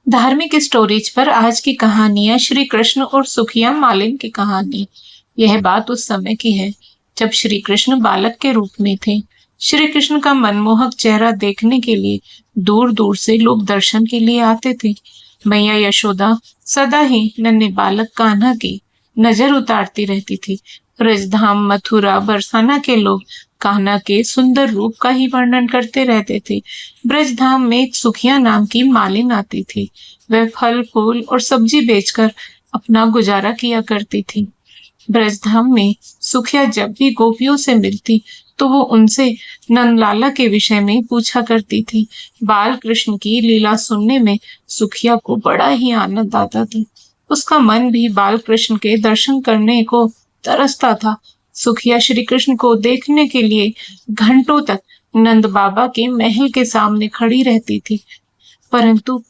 धार्मिक स्टोरीज पर आज की कहानी है श्री कृष्ण और सुखिया मालिन की कहानी। यह बात उस समय की है जब श्री कृष्ण बालक के रूप में थे। श्री कृष्ण का मनमोहक चेहरा देखने के लिए दूर दूर से लोग दर्शन के लिए आते थे। मैया यशोदा सदा ही नन्हे बालक कान्हा की नजर उतारती रहती थी। ब्रजधाम, मथुरा, बरसाना के लोग कान्हा के सुंदर रूप का ही वर्णन करते रहते थे। ब्रजधाम में एक सुखिया नाम की मालिन आती थी। वह फल फूल और सब्जी बेचकर अपना गुजारा किया करती थी। ब्रजधाम में सुखिया जब भी गोपियों से मिलती तो वो उनसे नंदलाला के विषय में पूछा करती थी। बाल कृष्ण की लीला सुनने में सुखिया को बड़ा ही आनंद आता था। उसका मन भी बाल कृष्ण के दर्शन करने को तरसता था। सुखिया श्री कृष्ण को देखने के लिए घंटों तक नंद बाबा के महल के सामने खड़ी रहती थी, परंतु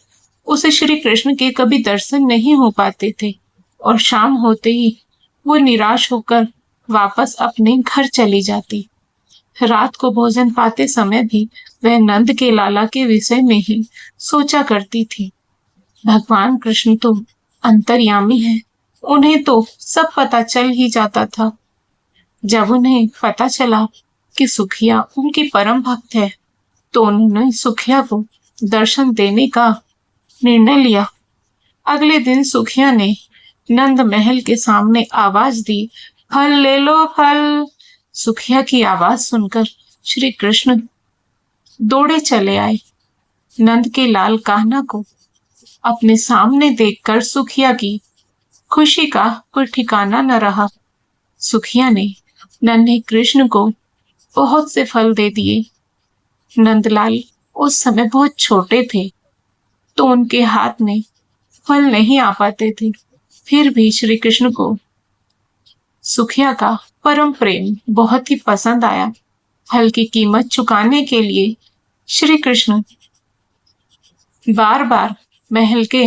उसे श्री कृष्ण के कभी दर्शन नहीं हो पाते थे और शाम होते ही वो निराश होकर वापस अपने घर चली जाती। रात को भोजन पाते समय भी वह नंद के लाला के विषय में ही सोचा करती थी। भगवान कृष्ण तो अंतर्यामी है, उन्हें तो सब पता चल ही जाता था। जब उन्हें पता चला कि सुखिया उनकी परम भक्त है, तो उन्होंने सुखिया को दर्शन देने का निर्णय लिया। अगले दिन सुखिया ने नंद महल के सामने आवाज दी, फल ले लो फल। सुखिया की आवाज सुनकर श्री कृष्ण दौड़े चले आए। नंद के लाल कान्हा को अपने सामने देखकर सुखिया की खुशी का कोई ठिकाना न रहा। सुखिया ने नन्हे कृष्ण को बहुत से फल दे दिए। नंदलाल उस समय बहुत छोटे थे, तो उनके हाथ में फल नहीं आ पाते थे। फिर भी श्री कृष्ण को सुखिया का परम प्रेम बहुत ही पसंद आया। फल की कीमत चुकाने के लिए श्री कृष्ण बार बार महल के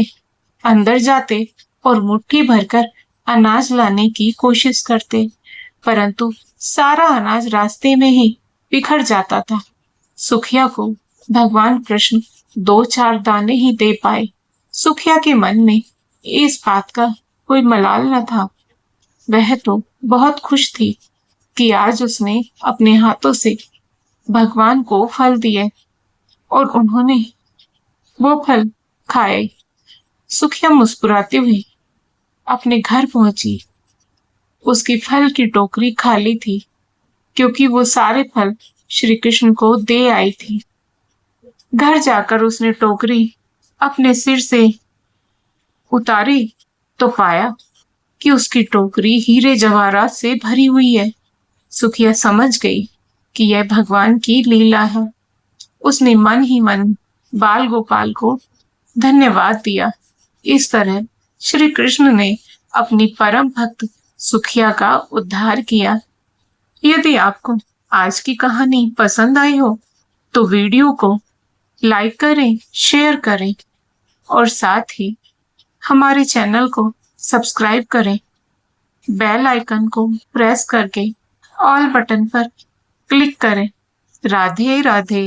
अंदर जाते और मुट्ठी भरकर अनाज लाने की कोशिश करते, परंतु सारा अनाज रास्ते में ही बिखर जाता था। सुखिया को भगवान कृष्ण 2-4 दाने ही दे पाए। सुखिया के मन में इस बात का कोई मलाल न था। वह तो बहुत खुश थी कि आज उसने अपने हाथों से भगवान को फल दिए और उन्होंने वो फल खाए। सुखिया मुस्कुराती हुई अपने घर पहुंची। उसकी फल की टोकरी खाली थी, क्योंकि वो सारे फल श्री कृष्ण को दे आई थी। घर जाकर उसने टोकरी अपने सिर से उतारी तो पाया कि उसकी टोकरी हीरे जवाहरात से भरी हुई है। सुखिया समझ गई कि यह भगवान की लीला है। उसने मन ही मन बाल गोपाल को धन्यवाद दिया। इस तरह श्री कृष्ण ने अपनी परम भक्त सुखिया का उद्धार किया। यदि आपको आज की कहानी पसंद आई हो तो वीडियो को लाइक करें, शेयर करें और साथ ही हमारे चैनल को सब्सक्राइब करें। बेल आइकन को प्रेस करके ऑल बटन पर क्लिक करें। राधे राधे।